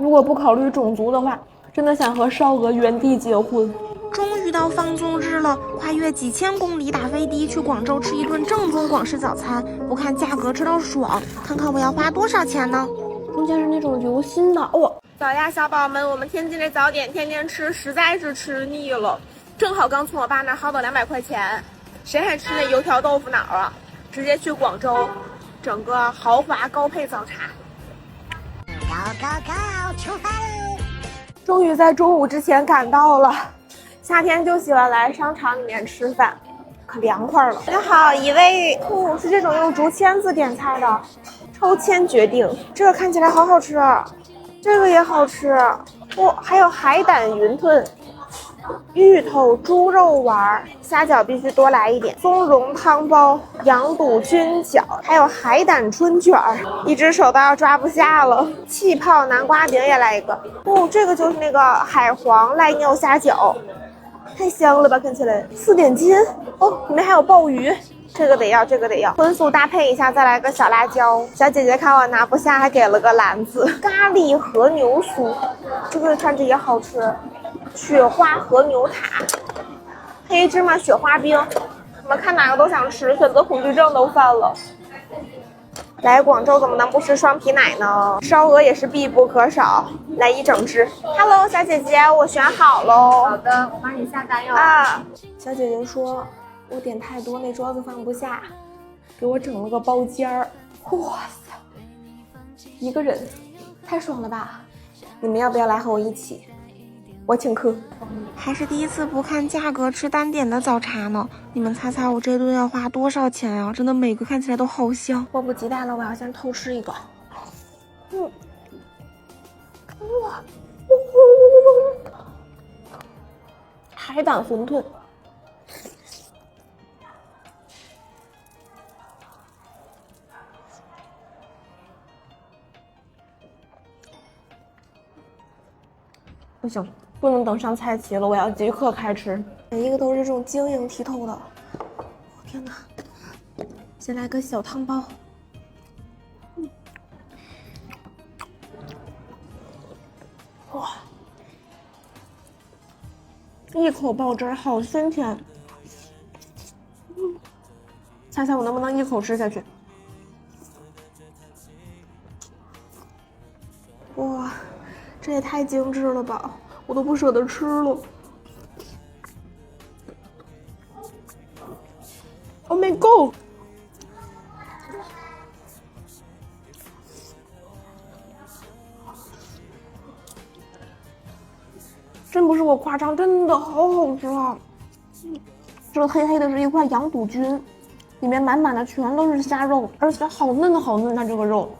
如果不考虑种族的话，真的想和烧鹅原地结婚。终于到放纵日了，跨越几千公里打飞的去广州吃一顿正宗广式早餐，不看价格吃到爽，看看我要花多少钱呢？中间是那种流心的哦。早呀，小宝们，我们天津这早点天天吃，实在是吃腻了。正好刚从我爸那薅到200块钱，谁还吃那油条豆腐脑啊？直接去广州，整个豪华高配早茶。Go，出发喽！终于在中午之前赶到了。夏天就喜欢来商场里面吃饭，可凉快了。你好，一位，是这种用竹签子点菜的，抽签决定。这个看起来好好吃，这个也好吃。还有海胆云吞、芋头猪肉丸，虾饺必须多来一点。松茸汤包、羊肚菌饺，还有海胆春卷儿，一只手都要抓不下了。气泡南瓜饼也来一个。这个就是那个海皇赖尿虾饺。太香了吧，看起来4点斤哦，里面还有鲍鱼，这个得要，这个得要。荤素搭配一下，再来个小辣椒。小姐姐看我拿不下，还给了个篮子。咖喱和牛酥，这个看着也好吃。雪花和牛塔，黑芝麻雪花冰，我们看哪个都想吃，选择恐惧症都犯了。来广州怎么能不吃双皮奶呢？烧鹅也是必不可少，来一整只。Hello， 小姐姐，我选好喽。好的，我帮你下单哟。啊，小姐姐说我点太多，那桌子放不下，给我整了个包间儿。哇塞，一个人，太爽了吧！你们要不要来和我一起？我请客。还是第一次不看价格吃单点的早茶呢，你们猜猜我这顿要花多少钱呀？真的每个看起来都好香，迫不及待了，我要先偷吃一个。哇，海胆馄饨，不行，不能等上菜齐了，我要即刻开吃。每一个都是这种晶莹剔透的，天哪！先来个小汤包，哇，一口爆汁儿，好鲜甜。猜猜我能不能一口吃下去？哇，这也太精致了吧，我都不舍得吃了。Oh my god！ 真不是我夸张，真的好好吃啊！这个黑黑的是一块羊肚菌，里面满满的全都是虾肉，而且好嫩好嫩，它这个肉。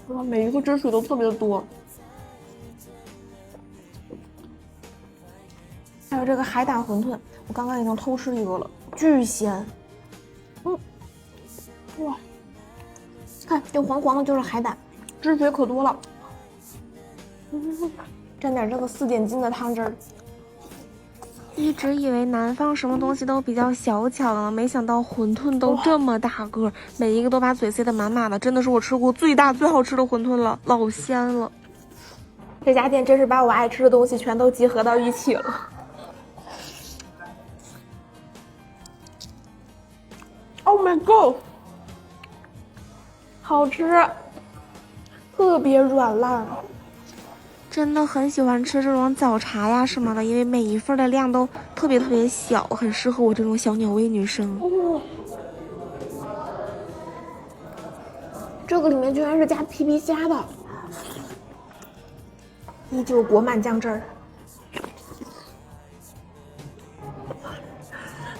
哇，每一个汁水都特别的多。还有这个海胆馄饨，我刚刚已经偷吃一个了，巨鲜。哇，看这黄黄的就是海胆，汁水可多了。蘸点这个4点斤的汤汁儿。一直以为南方什么东西都比较小巧了，没想到馄饨都这么大个，每一个都把嘴塞得满满的，真的是我吃过最大最好吃的馄饨了，老鲜了。这家店真是把我爱吃的东西全都集合到一起了。Oh my god， 好吃，特别软烂。真的很喜欢吃这种早茶呀什么的，因为每一份的量都特别小，很适合我这种小鸟胃女生。这个里面居然是加皮皮虾的，依旧裹满酱汁儿，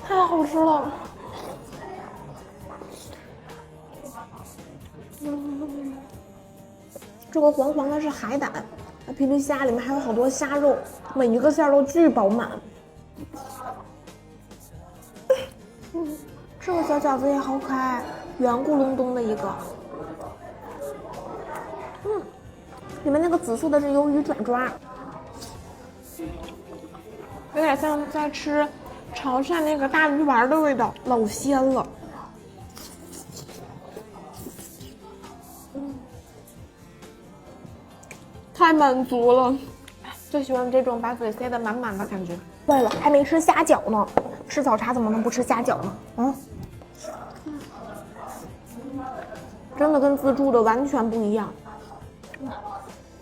太好吃了。这个黄黄的是海胆，皮皮虾里面还有好多虾肉，每一个馅都巨饱满。这个小饺子也好可爱，圆咕隆咚的一个。里面那个紫色的是鱿鱼爪爪，有点像在吃潮汕那个大鱼丸的味道，老鲜了。太满足了，就喜欢这种把嘴塞得满满的感觉。对了，还没吃虾饺呢，吃早茶怎么能不吃虾饺呢？嗯，真的跟自助的完全不一样，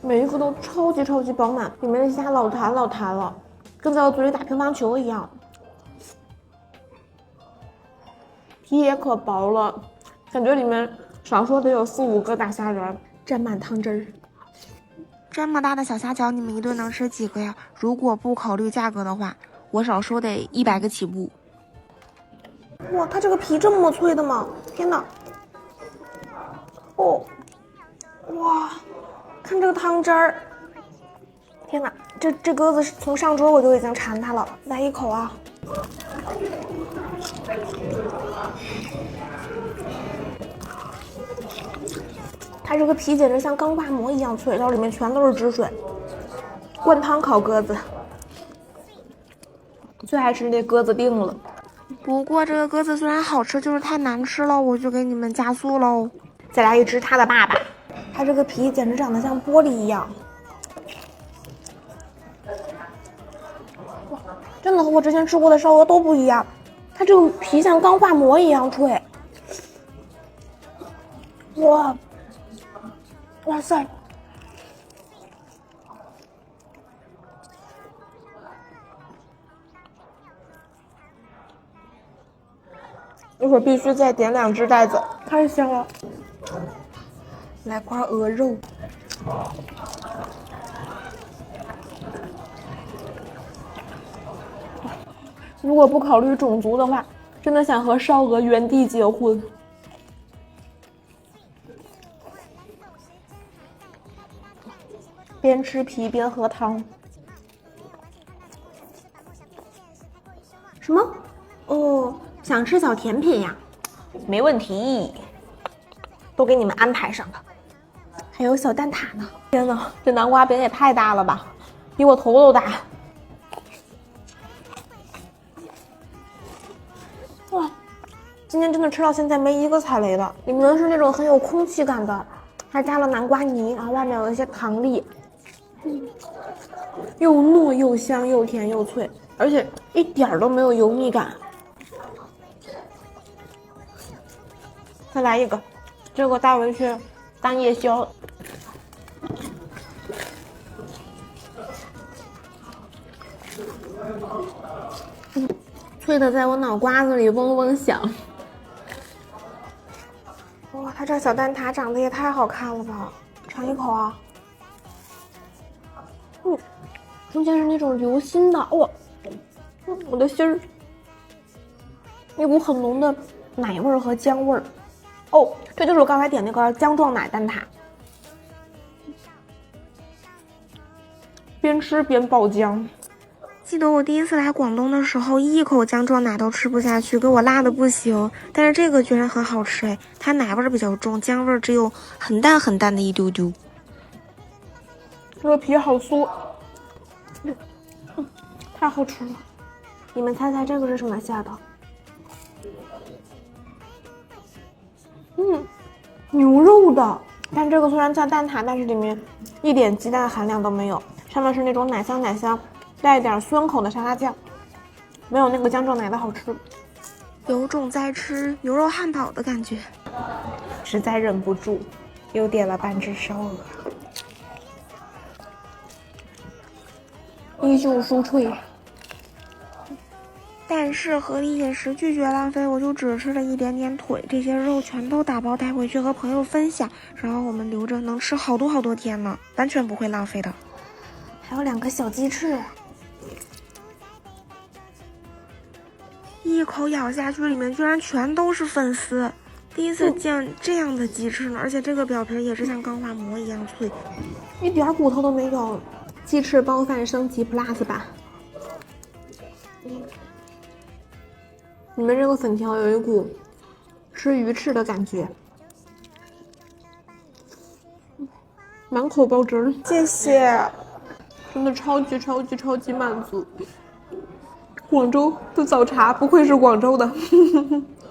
每一个都超级饱满，里面的虾老弹了，跟在我嘴里打乒乓球一样。皮也可薄了，感觉里面少说得有4、5个大虾仁，沾满汤汁儿。这么大的小虾饺，你们一顿能吃几个呀？如果不考虑价格的话，我少说得100个起步。哇，它这个皮这么脆的吗？天哪！哦，哇，看这个汤汁儿！天哪，这鸽子从上桌我就已经馋它了。来一口啊！它这个皮简直像钢化膜一样脆，然后里面全都是汁水。灌汤烤鸽子，最爱吃这鸽子丁了。不过这个鸽子虽然好吃，就是太难吃了，我就给你们加速喽。再来一只它的爸爸，它这个皮简直长得像玻璃一样，哇，真的和我之前吃过的烧鹅都不一样。它这个皮像钢化膜一样脆，哇，哇塞！一会儿必须再点2只袋子，太香了。来块鹅肉，如果不考虑种族的话，真的想和烧鹅原地结婚。边吃皮边喝汤。什么？哦，想吃小甜品呀？没问题，都给你们安排上了。还有小蛋挞呢！天哪，这南瓜饼也太大了吧，比我头都大。哇，今天真的吃到现在没一个踩雷的，里面是那种很有空气感的，还加了南瓜泥，然后外面有一些糖粒，又糯又香又甜又脆，而且一点都没有油腻感。再来一个，这个带回去当夜宵。脆的在我脑瓜子里嗡嗡响。哇，它这小蛋挞长得也太好看了吧！尝一口啊。中间是那种流心的，哇，我的心儿，一股很浓的奶味儿和姜味儿。哦，这就是我刚才点那个姜撞奶蛋挞。边吃边爆浆。记得我第一次来广东的时候，一口姜撞奶都吃不下去，给我辣的不行。但是这个居然很好吃哎，它奶味儿比较重，姜味儿只有很淡的一丢丢。这个皮好酥，太好吃了。你们猜猜这个是什么馅的？牛肉的。但这个虽然叫蛋挞，但是里面一点鸡蛋含量都没有，上面是那种奶香，带一点酸口的沙拉酱，没有那个姜撞奶的好吃。有种在吃牛肉汉堡的感觉，实在忍不住，又点了半只烧鹅，依旧酥脆。但是合理饮食，拒绝浪费，我就只吃了一点点腿，这些肉全都打包带回去和朋友分享，然后我们留着能吃好多天呢，完全不会浪费的。还有2个小鸡翅，一口咬下去，里面居然全都是粉丝，第一次见这样的鸡翅呢，而且这个表皮也是像钢化膜一样脆，一点骨头都没有。鸡翅包饭升级 Plus 版。里面这个粉条有一股吃鱼翅的感觉，满口爆汁儿。谢谢，真的超级满足。广州的早茶不愧是广州的，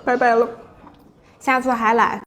拜拜了，下次还来。